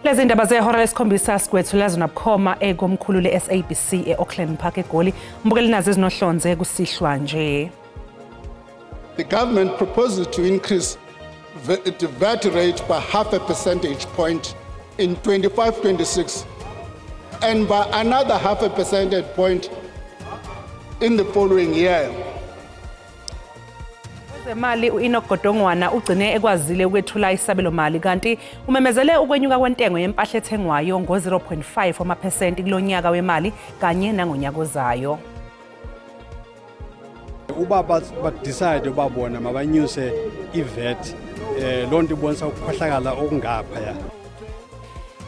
Lezi ndaba zehora lesikhombisa sigwethula zona bukhoma ekomkhulu le-SABC e-Auckland Park eGoli. Mbukeli nazo ezinohlonze kusihlwa nje. The government proposes to increase the VAT rate by 0.5 percentage point in 25-26 and by another 0.5 percentage point in the following year. Zemali uEnoch Godongwana ugcine ekwazile ukwethula isabelo mali kanti umemezele ukwenyuka kwentengo yempahla ethengwayo ngo-0.5 wamaphesenti kulonyaka wemali kanye nangonyaka ozayo. Uba decide ubabona mabanyuse iVAT lonto ibonisa ukukhohlakala okungapha ya.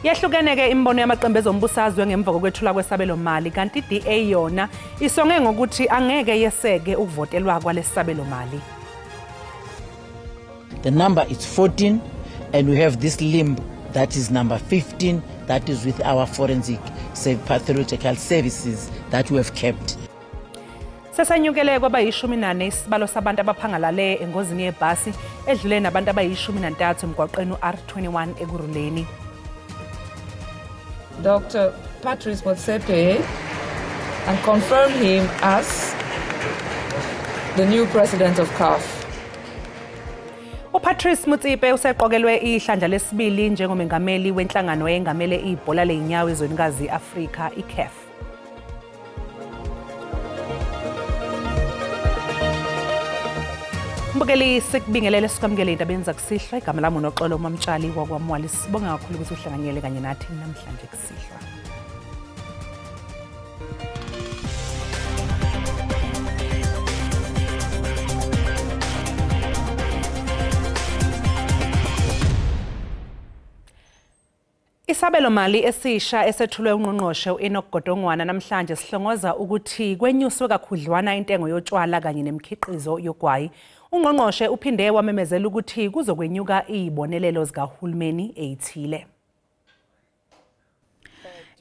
Yehlukene ke imbono yamaqembu ezombusazwe ngemva kokwethula kwesabelo mali kanti iDA yona isonge ngokuthi angeke yeseke ukuvotelwa kwalesabelo mali. The number is 14 and we have this limb that is number 15 that is with our forensic pathological services that we have kept. Sesanyukele kwaba yi-14 isibalo sabantu abaphangalale engozini yebhasi edlule nabantu abayi-13 emgwaqeni R21 ekuruleni. Dr. Patrice Motsepe and confirmed him as the new president of CAF. uPatrice Motsepe useqokelwe ihlandla lesibili njengomengameli wenhlangano eyengamele ibhola leinyawo ezwenikazi Afrika iCAF. Mbukeli sikubingelele sikwamukele indabeni zakusihlwa igama lami uNoxolo Mamtshali wakwamwali sibonga kakhulu ukuthi uhlanganyele kanye nathi namhlanje kusihlwa. Isabelo mali esisha esethulwe uNgqongqoshe uEnoch Godongwana namhlanje sihlongoza ukuthi kwenyuswe kakhudlwana intengo yotshwala kanye nemikhiqizo yogwayi. uNgqongqoshe uphinde wamemezela ukuthi kuzokwenyuka izibonelelo zikahulumeni ezithile.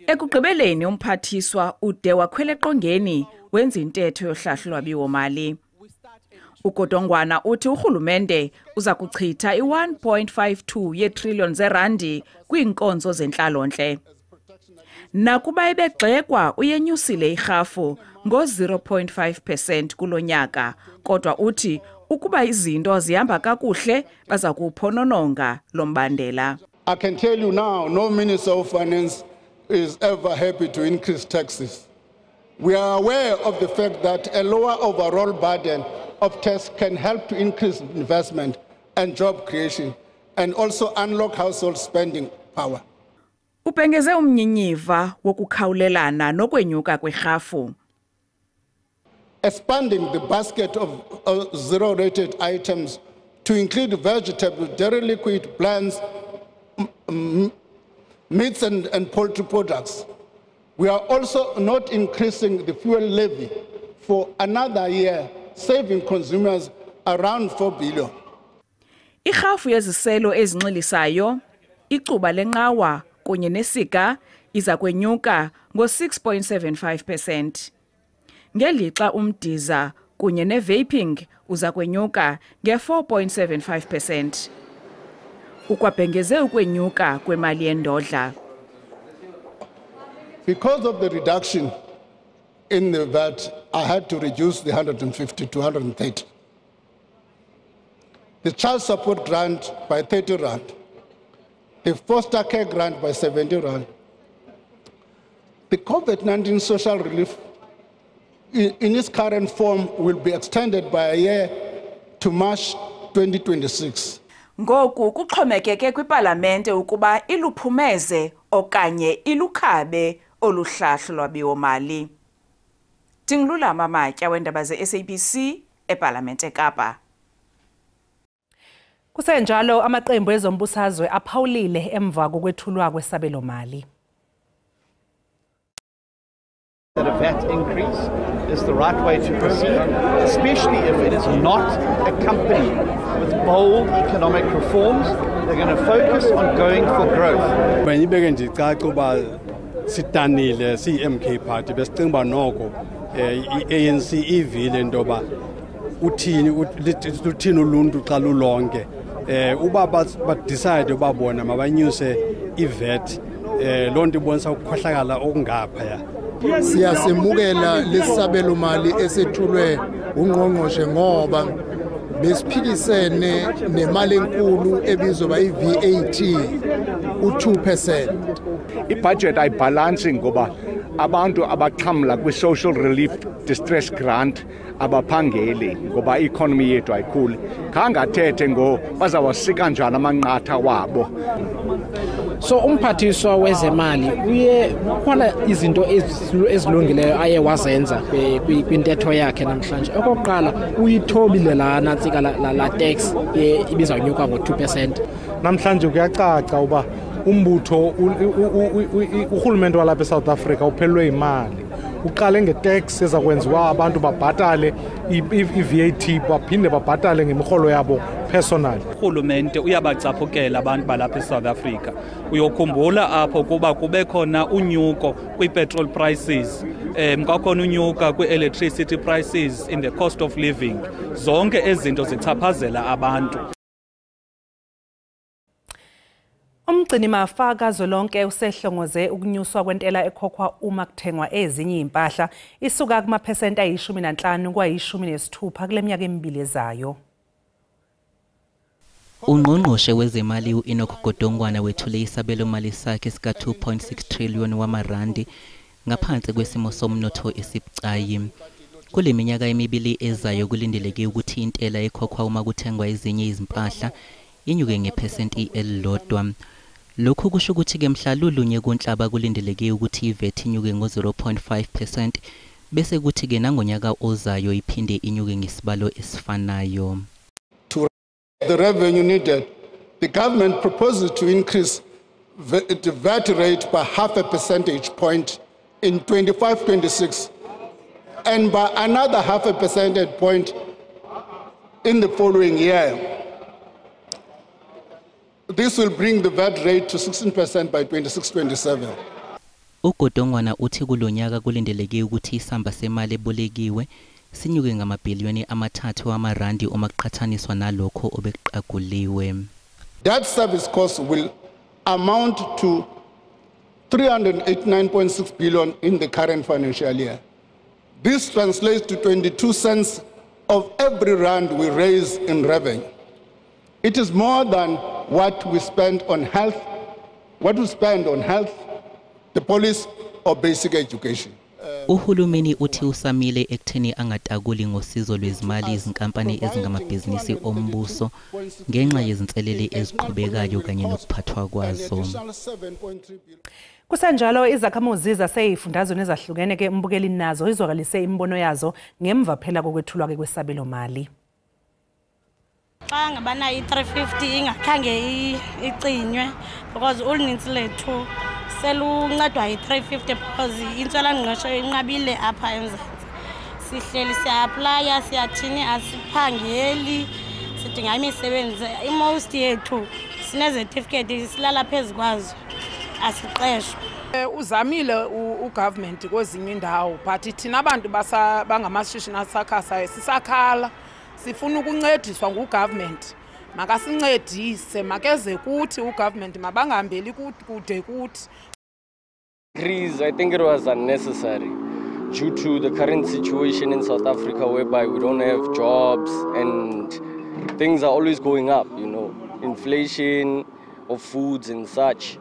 Ekugqibeleni umphathiswa ude wakhwela eqongeni wenza intetho yohlahlo lwabiwo-mali. uGodongwana uthi urhulumente uza kuchitha i-1.52 yetrillion zerandi kwiinkonzo zenhlalontle. Nakuba ebegxekwa uyenyusile irhafu ngo-0.5% kulo nyaka, kodwa uthi ukuba izinto zihamba kakuhle baza kuphonononga lo mbandela. I can tell you now, no Minister of Finance is ever happy to increase taxes. We are aware of the fact that a lower overall burden of tax can help to increase investment and job creation and also unlock household spending power. Ubhengeze umnyinyiva wokukhawulelana nokwenyuka kwerhafu. Expanding the basket of zero-rated items to include vegetables, dairy liquid, blends, meats and poultry products. We are also not increasing the fuel levy for another year, saving consumers around 4 billion. Irhafu yeziselo ezinxilisayo, icuba lenqawa kunye nesika iza kwenyuka ngo-6.75%. Ngelixa umdiza kunye nevaping uza kwenyuka nge-4.75%. Ukwabhengeze ukwenyuka kwemali yendodla. Because of the reduction in the VAT, I had to reduce the 150 to 130. The child support grant by 30 rand, the foster care grant by 70 rand. The COVID-19 social relief in its current form will be extended by a year to March 2026. Ngoku kuxhomekeke kwipalamente ukuba iluphumeze okanye ilukhabe oluhlahlo lwabiwo-mali. Tingilulama Matya wendaba ze-SABC eParlamente eKapa. Kusenjalo amaqembu ezombusazwe aphawulile emva kokwethulwa kwesabelo mali. That a VAT increase is the right way to proceed, especially if it is not accompanied with bold economic reforms. They're going to focus on going for growth. When you begin to talk about sitanile CMK party besicinga ba noko ANC ivile ndoba uthini uluntu xa lulonke uba ba decide ubabona mabanyuse iVAT lonto ibonisa ukukhohlakala okungapha ya. Siyasemukela lesabelo mali esethulwe ungqongqoshe ngoba besiphikisene nemali enkulu ebizwa ba iVAT u2%. Ibudget ayibalancing ngoba abantu abaxhamla kwi-social relief distress grant abaphangeli ngoba i-economy yethu ayikhuli. Khangathethe ngo bazawasika kanjani amanqatha wabo. So umphathiswa wezemali uye khona izinto ezilungileyo aye wazenza kwintetho yakhe namhlanje. Okokuqala uyithobile lana ntsika la tax ibiza unyuka ngo2%. Namhlanje kuyacaca uba umbutho urhulumente walapha eSouth Africa uphelelwe imali. Uqale ngetax ezakwenziwa abantu babhatale iVAT baphinde babhatale ngemiholo yabo personal. Urhulumente uyabacaphukela abantu balapha eSouth Africa. Uyokhumbula apho kuba kube khona unyuko kwi-petrol prices, kwakhona unyuka kwi-electricity prices in the cost of living. Zonke ezinto zichaphazela abantu. Umgcini mafa kazwelonke usehlongoze ukunyuswa kwentela ekhokhwa uma kuthengwa ezinye impahla isuka kumaphesenti ayi-15 kwayi-16 kule minyaka emibili ezayo. Ungqongqoshe wezemali u-Enoch Godongwana wethule isabelo mali sakhe sika 2.6 trillion wamarandi ngaphansi kwesimo somnotho esibucayi. Kule minyaka emibili ezayo kulindeleke ukuthi intela ekhokhwa uma kuthengwa ezinye izimpahla inyuke ngephesenti elilodwa. Lokhu kusho ukuthi ke mhla lulunye kuNhlaba kulindeleke ukuthi iVAT inyuke ngo0.5% bese kuthi ke nangonyaka ozayo iphinde inyuke ngesibalo esifanayo. The revenue needed, the government proposes to increase the VAT rate by 0.5 percentage point in 25-26 and by another 0.5 percentage point in the following year. This will bring the VAT rate to 16% by 26-27. uGodongwana uthi kulonyaka kulindeleke ukuthi isamba semali ebolekiwe sinyuke ngamabhiliyoni amathathu wamarandi uma kuqhathaniswa nalokho obeqaguliwe. Debt service costs will amount to 389.6 billion in the current financial year. This translates to 22 cents of every rand we raise in revenue. It is more than what we spend on health, the police, or basic education. Uhulumeni uthi usamile ekutheni angatakuli ngosizo lwezimali izinkampani ezingamabhizinisi ombuso ngenxa yezinselele eziqhubekayo kanye nokuphathwa kwazo. Kusenjalo izakhamuzi zaseyifundazweni ezahlukene ke umbukeli nazo izwakalise imbono yazo ngemva phela kokwethulwa ke kwesabelo mali. Xa ngabana i350 ingakhange icinywe because ulinintsi lethu seluncedwa i350 because intswelangqesho inqabile apha eMzantsi. Sihleli siya-aplya siyathini asiphangeli sidinga imisebenzi. Imost yethu sinezetifiketi silala phezu kwazo asiqeshwa. Uzamile ugovernment kwezinye indawo but thina abantu bangamashishini asakhasayo sisakhala sifuna ukuncediswa ngugovernment. Makasincedise makeze kuthi ugovernment mabangahambeli kude kuthi. I think it was unnecessary due to the current situation in South Africa whereby we don't have jobs and things are always going up, you know, inflation of foods and such.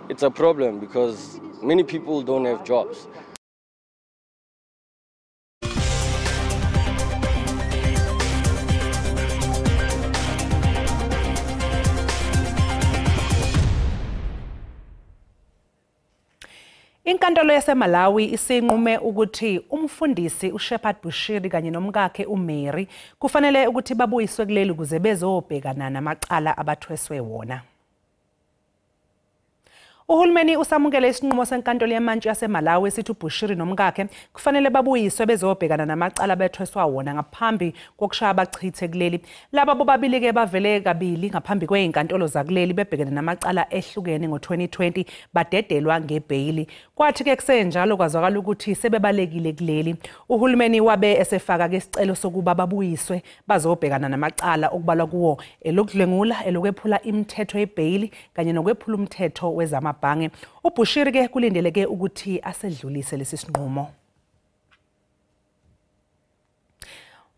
It's a problem because many people don't have jobs. Inkantolo yaseMalawi isinqume ukuthi umfundisi uShepard Bushiri kanye nomkakhe uMary kufanele ukuthi babuyiswe kuleli ukuze bezobhekana namacala abathweswe wona. Uhulumeni usamukele isinqumo senkantolo yamantshi yaseMalawi esithi uBushiri nomkakhe kufanele babuyiswe bezobhekana namacala bethweswa wona ngaphambi kokushaya abachithe kuleli. Laba bobabili ke bavele kabili ngaphambi kwezinkantolo zakuleli bebhekene namacala ehlukene ngo2020 badedelwa ngebhayili. Kwathi ke kusenjalo kwazwakala ukuthi sebebalekile kuleli. Uhulumeni wabe esefaka ke isicelo sokuba babuyiswe bazobhekana namacala okubalwa kuwo elokudlengula elokwephula imithetho yebhayili kanye nokwephula umthetho wezama bhange. uBushiri ke kulindeleke ukuthi asedlulise lesi sinqumo.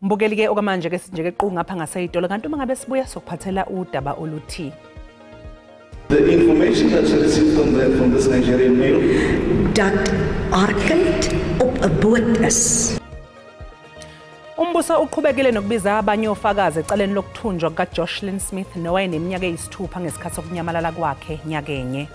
Mbukeli ke okamanje ke sinje ke qhu ngapha ngaseyitolo kanti uma ngabe sibuya sokuphathela udaba oluthi The information that she received from this Nigerian male dat Arkelt op 'n boot is. Umbuso uqhubekile nokubiza abanye ofakazi ecaleni lokuthunjwa kaJocelyn Smith nowayeneminyaka eyisithupha ngesikhathi sokunyamalala kwakhe nyakenye.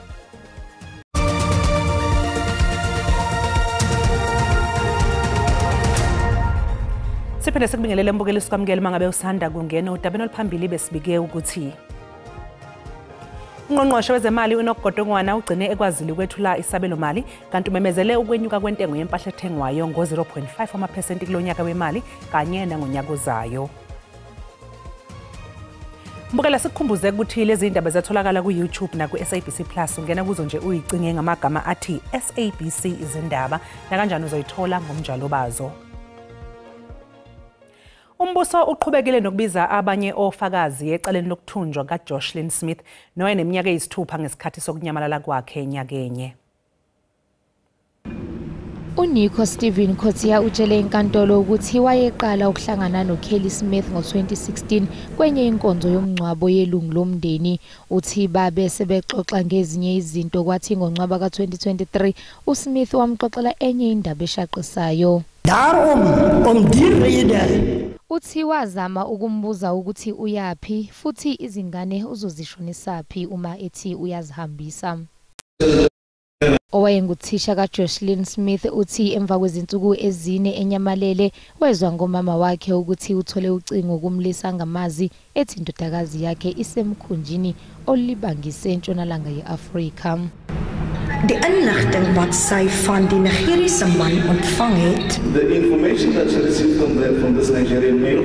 Siphinde sikubingelele mbukeli sikwamukele mangabe usanda kungena udabeni oluphambili besibike ukuthi Ungqongqoshe wezemali uNoku Godongwana ugcine ekwazile ukwethula isabelo mali kanti umemezele ukwenyuka kwentengo yempahla ethengwayo ngo-0.5% kulonyaka wemali kanye nangonyaka ozayo. Mbukela sikukhumbuze ukuthi lezi ndaba zatholakala ku-YouTube na ku-SABC Plus ungena kuzo nje uyicinge ngamagama athi SABC izindaba na kanjani uzoyithola ngomnjalo bazo. Umbuso uqhubekile nokubiza abanye ofakazi ecaleni lokuthunjwa kaJocelyn Smith nowayeneminyaka eyisithupha ngesikhathi sokunyamalala kwakhe nyakenye. uNico Steven Khotsiya utshele inkantolo ukuthi wayeqala ukuhlangana noKelly Smith ngo-2016 kwenye inkonzo yomngcwabo yelungu lomndeni. Uthi babe sebexoxa ngezinye izinto kwathi ngongcwaba ka-2023 uSmith wamxoxela enye indaba eshaqisayo. Uthi wazama ukumbuza ukuthi uyapi futhi izingane uzozishonisaphi uma ethi uyazihambisa. Owayenguthisha kaJocelyn Smith uthi emva kwezinsuku ezine enyamalele wezwa ngomama wakhe ukuthi uthole ucingo kumlisa ngamazi ethi indodakazi yakhe isemkhunjini olibangise entshonalanga yeAfrika. Die inligting wat sy van die Nigeriese man ontvang het, the information that she received from this Nigerian male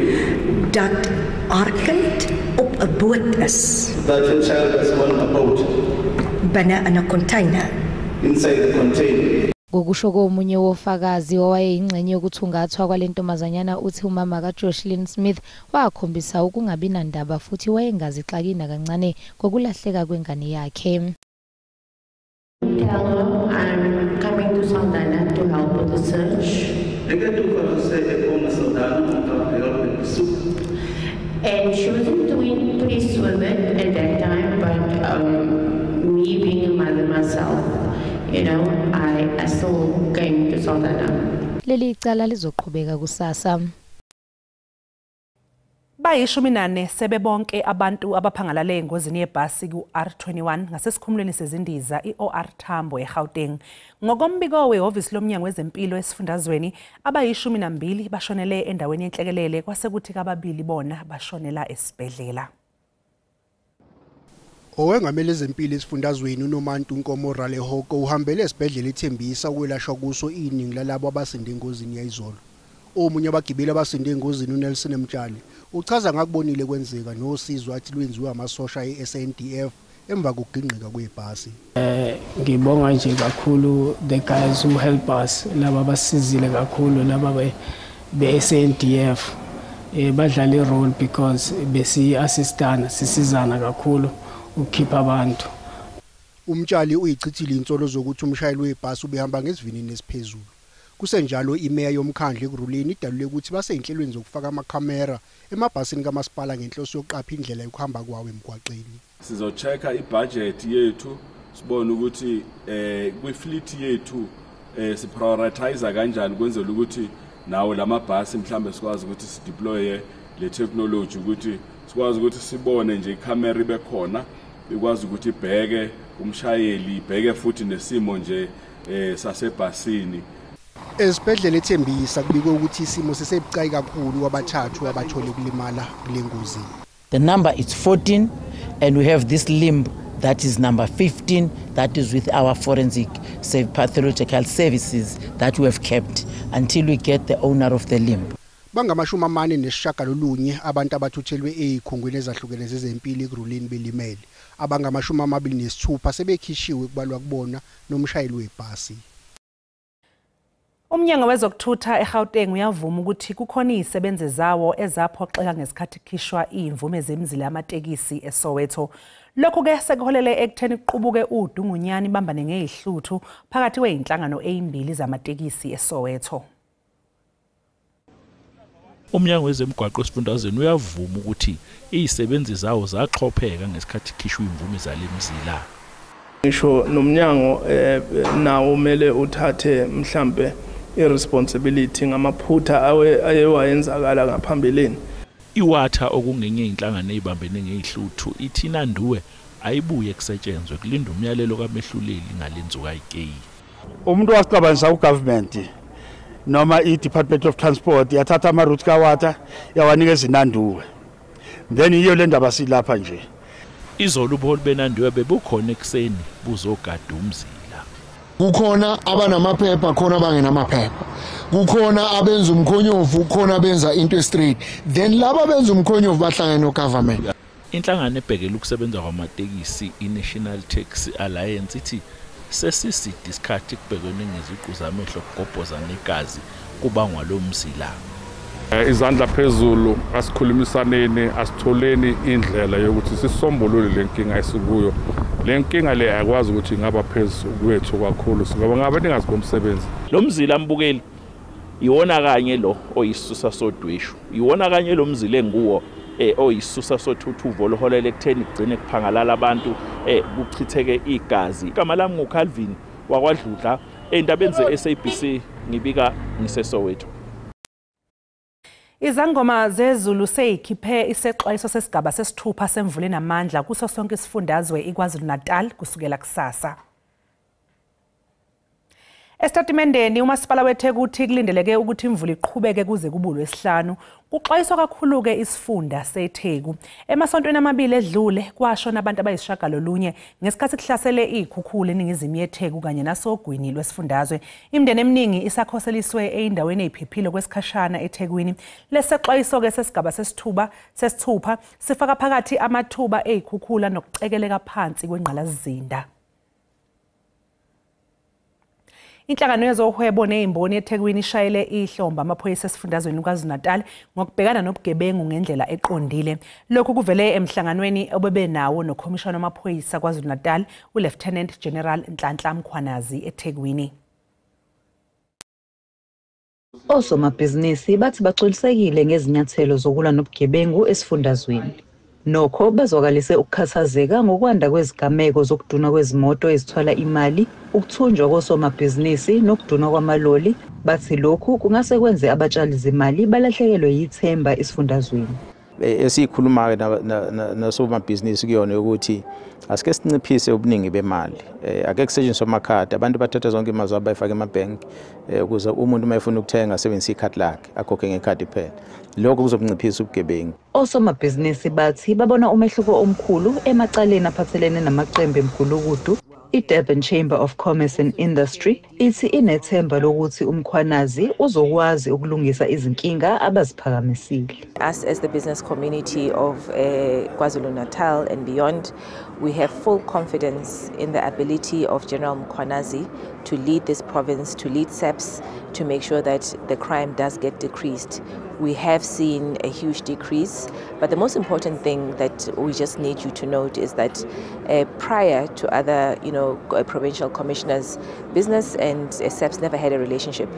dat haar kind op 'n boot is, that her child is on a boat binne in 'n container, inside the container. Ngokusho komunye wofakazi owayeyingxenye yokuthungathwa kwalentombazanyana uthi umama kaJocelyn Smith wakhombisa ukungabi nandaba futhi wayengazixakina kancane kokulahleka kwengane yakhe. Hello, I'm coming to Saldanha to help with the search. And she wasn't doing pleased with it at that time, but me being a mother myself, you know, I still came to Saldanha. Leli icala lizoqhubeka kusasa. Bayishumi sebebonke abantu abaphangalale engozini yebhasi ku-R21 ngasesikhumulweni sezindiza i-OR Tambo eGauteng. Ngokombiko wehhovisi lomnyango wezempilo esifundazweni abayishumi bashonele endaweni yenhlekelele kwasekuthi kababili bona bashonela esibhedlela. Owengamele ezempilo esifundazweni uNomantu Nkomo Ralehoko uhambele esibhedlela ethembisa ukwelashwa kuso iningi lalabo abasinde engozini yayizolo. Omunye abagibeli abasinde engozini uNelson Mtshali uchaza ngakubonile kwenzeka nosizo athi lwenziwe amasosha eSNDF emva kokugingqika kwebhasi. Ngibonga nje kakhulu the guys who help us, laba basizile kakhulu laba beSNDF badlala irole because besi assistana sisizana kakhulu ukukhipha abantu. Umtshali uyichithile insolo zokuthi umshayeli webhasi ubehamba ngesivinini esiphezulu. Kusenjalo imeya yomkhandle ekuruleni idalule ukuthi baseyinhlelweni zokufaka amakhamera emabhasini kamasipala ngenhloso yokuqapha indlela yokuhamba kwawo emgwaqeni. Sizochecka ibudget yethu sibone ukuthi kwi-fleet yethu siprioritize kanjani kwenzela ukuthi nawo lamabhasi mhlambe sikwazi ukuthi sideploye le technology ukuthi sikwazi ukuthi sibone nje ikhamera ibe khona ikwazi ukuthi ibheke umshayeli ibheke futhi nesimo nje sasebhasini. Esibhedlela ethembisa kubikwe ukuthi isimo sisebucayi kakhulu wabathathu abathole kulimala kule ngozi. The number is 14 and we have this limb that is number 15, that is with our forensic pathological services that we have kept until we get the owner of the limb. Bangamashumi amane nesishagalolunye abantu abathuthelwe ezikhungweni ezahlukene zezempilo eGrulini belimele. Abangamashumi amabili nesithupha sebekhishiwe kubalwa kubona nomshayeli webhasi. Umnyango wezokuthutha eGauteng uyavuma ukuthi kukhona izisebenzi zawo ezaphoxeka ngesikhathi khishwa imvume zemizila yamatekisi eSoweto. Lokhu ke sekuholele ekutheni kuqubuke uDungunyani bambane ngezihluthu phakathi kweinhlangano ezimbili zamatekisi eSoweto. Umnyango wezemigwaqo esifundazweni uyavuma ukuthi izisebenzi zawo zaxhopheka ngesikhathi khishwa imvume zalemizila. Ngisho nomnyango nawo umele uthathe mhlambe irresponsibility ngamaphutha ayewayenzakala ngaphambilini. Iwatha okungenye inhlangano ezibambene ngezihluthu ithina nduwe ayibuye kusetshenzwe kulinda umyalelo kaMehluleli ngalenzuka ikeyi. Umuntu wasiqabanisa ugovernment noma iDepartment of Transport yathatha ama routes kaWatha yawanikeza inanduwe. Then iyo le ndaba silapha nje. Izolo ubuholi benandiwe bebukhona ekseni buzogada umzila. Kukhona abanamaphepha khona abangenamaphepha. Kukhona abenza umkhonyovu khona abenza into straight. Then laba benza umkhonyovu bahlangana nogovernment. Inhlangano ebhekela ukusebenza kwamatekisi iNational Taxi Alliance ithi sesiside isikhathi kubhekene ngeziqu zamehlo kugobhoza negazi kubangwa lo mzila. Izandla phezulu asikhulumisaneni asitholeni indlela yokuthi sisombulule lenkinga esikuyo. Lenkinga le akwazi ukuthi ingaba phezulu kwethu kakhulu ngoba ngabe ningazikomsebenzi. Lo mzila ambukeli iwona kanye lo oyisusa sodweshu. Iwona kanye lo mzila enguwo oyisusa sothuthuvo loholele ekutheni kugcine kuphangalala abantu kuchitheke igazi. Igama lami nguCalvin wakwaDludla endabeni zeSABC ngibika ngiseSoweto. Izangoma zezulu seyikhiphe isexwayiso sesigaba sesithupha semvula enamandla kuso sonke isifundazwe iKwaZulu-Natal kusukela kusasa. Estatimendeni umasipala weTheku uthi kulindeleke ukuthi imvula iqhubeke kuze kube uLwesihlanu. Kuxwayiswa kakhulu ke isifunda seTheku. Emasontweni amabili edlule kwashona abantu abayisishagalolunye ngesikhathi kuhlasele izikhukhula eningizimu yeTheku kanye nasogwini lwesifundazwe. Imindeni eminingi isakhoseliswe eindaweni eziphephile kwesikhashana eThekwini. Lesexwayiso ke sesigaba sesithupha sifaka phakathi amathuba ezikhukhula nokucekeleka phansi kwengqalazizinda. Inhlangano yezohwebo nezimboni eThekwini ishayele ihlomba amaphoyisa esifundazweni KwaZulu-Natal ngokubhekana nobugebengu ngendlela eqondile. Lokhu kuvele emhlanganweni obebenawo nokhomishana wamaphoyisa KwaZulu-Natal uLieutenant General Nhlanhla Mkhwanazi eThekwini. Osomabhizinisi bathi baxolisekile ngezinyathelo zokulwa nobugebengu esifundazweni. Nokho bazwakalise ukukhathazeka ngokwanda kwezigameko zokuduna kwezimoto ezithwala imali, ukuthunjwa kosomabhizinisi nokuduna kwamaloli. Bathi lokhu kungase kwenze abatshali zemali balahlekelwe yithemba esifundazweni. Esikhuluma nasomabhizinisi kuyona ukuthi asike sinciphise ubuningi bemali. Ake kusetshenziswe amakhadi, abantu bathatha zonke imali zabo bayifaka emabhenki ukuze umuntu mayefuna ukuthenga asebenzise ikhadi lakhe akhokhe ngekhadi kuphela. Lokho kuzokunciphisa ubugebengu. Osomabhizinisi bathi babona umehluko omkhulu emacaleni aphathelene namaqembu emgulukudu. I-Durban Chamber of Commerce and Industry ithi inethemba lokuthi uMkhwanazi uzokwazi ukulungisa izinkinga abaziphakamisile. Us as the business community of KwaZulu-Natal and beyond, we have full confidence in the ability of General Mkhwanazi to lead this province, to lead SAPS, to make sure that the crime does get decreased. We have seen a huge decrease, but the most important thing that we just need you to note is that prior to other, provincial commissioners, business and SAPS never had a relationship.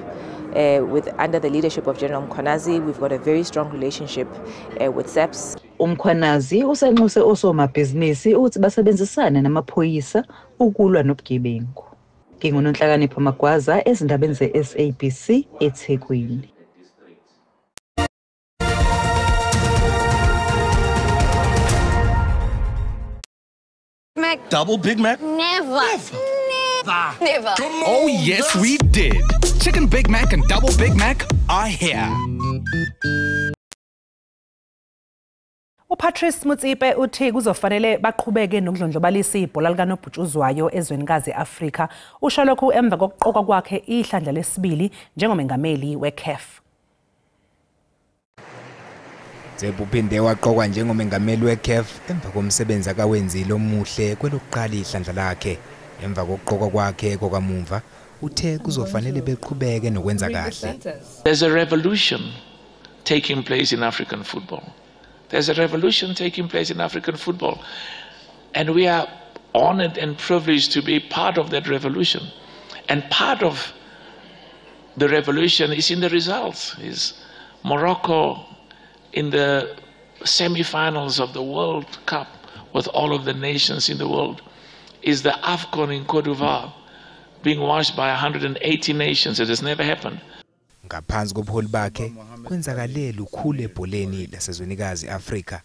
Under the leadership of General Mkhwanazi, we've got a very strong relationship with SAPS. uMkhwanazi usanxuse osomabhizinisi uthi basebenzisane namaphoyisa ukulwa nobugebengu. NginguNonhlakanipho Magwaza ezindabeni zeSABC eThekwini. Double Big Mac? Never. Oh, yes, we did. Chicken Big Mac and Double Big Mac are here. uPatrice Motsepe uthi kuzofanele baqhubeke nokudlondlobalisa ibhola likanobhutshuzwayo ezwenikazi Afrika. Usho lokhu emva kokuqokwa kwakhe ihlandla lesibili njengomengameli weCAF. Uphinde waqokwa njengomengameli weCAF emva komsebenzi akawenzile omuhle kwelokuqala ihlandla lakhe. Emva kokuqokwa kwakhe kokamuva uthe kuzofanele beqhubeke nokwenza kahle. There's a revolution taking place in African football. There's a revolution taking place in African football. And we are honored and privileged to be part of that revolution. And part of the revolution is in the results. Is Morocco in the semi-finals of the World Cup with all of the nations in the world. Is the AFCON in Cote d'Ivoire being watched by 180 nations. It has never happened. Ngaphansi kobuholi bakhe kwenzakale lukhulu ebholeni lasezwenikazi Afrika.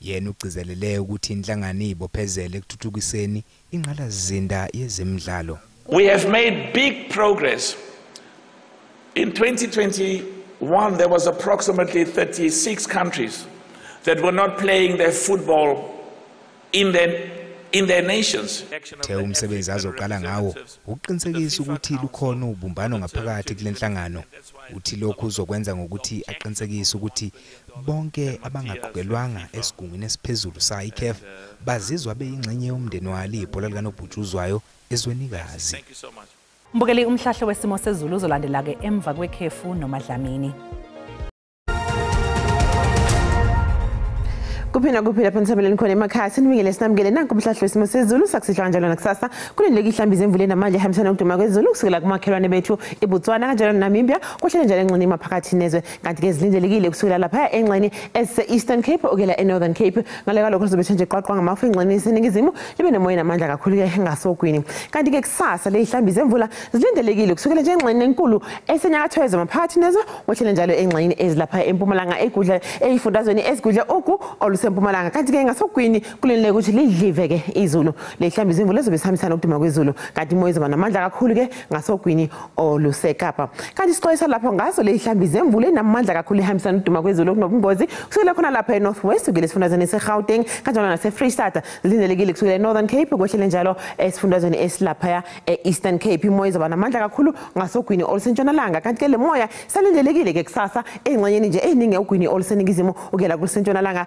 Yena ugcizelele ukuthi inhlangano ibophezele ekuthuthukiseni ingqalasizinda yezemidlalo. We have made big progress. In 2021 there was approximately 36 countries that were not playing their football in their nations. Umsebenzi azoqala ngawo uqinisekisa ukuthi lukhona ubumbano ngaphakathi kule nhlangano. Uthi lokhu uzokwenza ngokuthi aqinisekise ukuthi bonke abangaqokelwanga esigungwini esiphezulu sa iCAF bazizwa beyingxenye yomndeni walo ibhola likanobhutshuzwayo ezwenikazi. Mbukeli umhlahlo wesimo sezulu uzolandela ke emva kwekhefu noMadlamini. Kuphina phanisameleni khona emakhaya sinibingele sinamukele nanku umhlahlo wesimo sezulu sakusihlwa kanjalo nakusasa kulendleki ihlambiza emvuleni namanje ehambisana nokuduma kwezulu kusukela kumakhelwane bethu eBotswana kanjalo Namibia kuhlele njalo enxeni maphakathi nezwe kanti ke zilindelekile kusukela lapha enxeni ese-Eastern Cape okela eNorthern Cape ngale kalokho sizobe nje qwaqwa ngamafu enxeni eseningizimu libe nemoya namandla kakhulu ke engasogwini kanti ke kusasa le ihlambiza emvula zilindelekile kusukela nje enxeni enkulu esenyakatho yezwe maphakathi nezwe kuhlele njalo enxeni ezilapha eMpumalanga egudla eyifundazweni esigudla oku Mpumalanga kanti ke ngasogwini kulenele ukuthi lidlive ke izulu lehlambiza imvula ezobe sihambisana ukuduma kwezulu kanti imoya izoba namandla kakhulu ke ngasogwini oluseKapa kanti isixolisa lapho ngaso lehlambiza imvula enamandla kakhulu ehambisana ukuduma kwezulu kunobungozi kusukela khona lapha eNorthwest ukele sifundazweni eseGauteng kanjalo naseFreystata zilindelekile kusukela eNorthern Cape kwehlele njalo esifundazweni esilapha eEastern Cape imoya izoba namandla kakhulu ngasogwini olusentshonalanga kanti ke le moya salindelekile ke kusasa engxenyeni nje eningi ugwini oluseningizimu ukela kusentshonalanga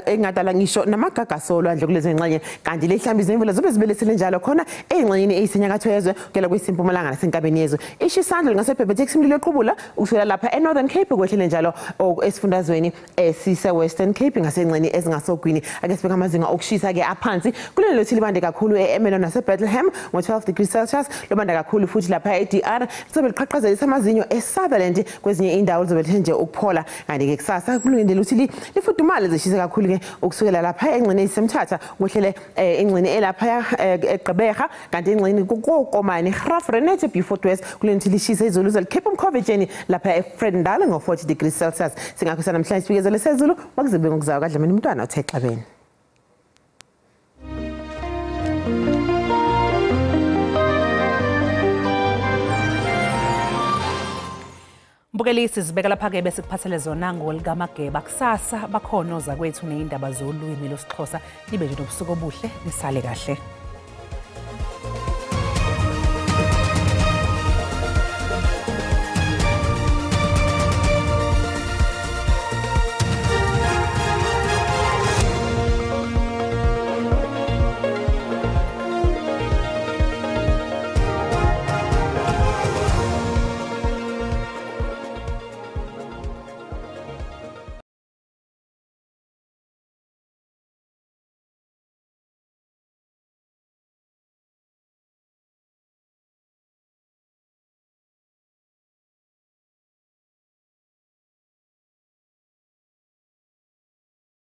engadala ngisho namagagasolo olwandle kulezi ngxenye kanti lehlambiza imvula zobe zibelesele njalo khona engxenyeni eyisenyakatho yezwe kela kwisimpumalanga nasenkabeni yezwe ishisandla lingasebhebhethex imlilo eqhubula ukusukela lapha eNorthern Cape kwehlele njalo esifundazweni esise-Western Cape ngasengxeni ezingasogwini ake sibeka amazinga okushisa ke aphansi kulelo lothi libande kakhulu eErmelo naseBethlehem ngo-12 degrees Celsius lobanda kakhulu futhi lapha eDR lizobe liqhaqhazelisa amazinyo eSutherland kwezinye indawo lizobe nje ukuphola kanti ke kusasa kulindele ukuthi lifudumale zishise kakhulu ke ukusukela lapha engxeni esemthatha kuhlele engxeni elapha eGqeberha kanti engxeni kokomani Graaff-Reinet Beaufort West kulenithi lishise izulu zelikhipha umkhovetsheni lapha eFredendal ngo-40 degrees Celsius singakho namhlanje sibikezele sezulu bakuzibe ngokuzayo kaDlamini umntwana othe Xabeni. Mbukelisi sibeka lapha ke bese kuphathele zona ngolikamageba kusasa bakhona oza kwethu neindaba zolwimi losixhosa nibe nje nobusuku obuhle nisale kahle.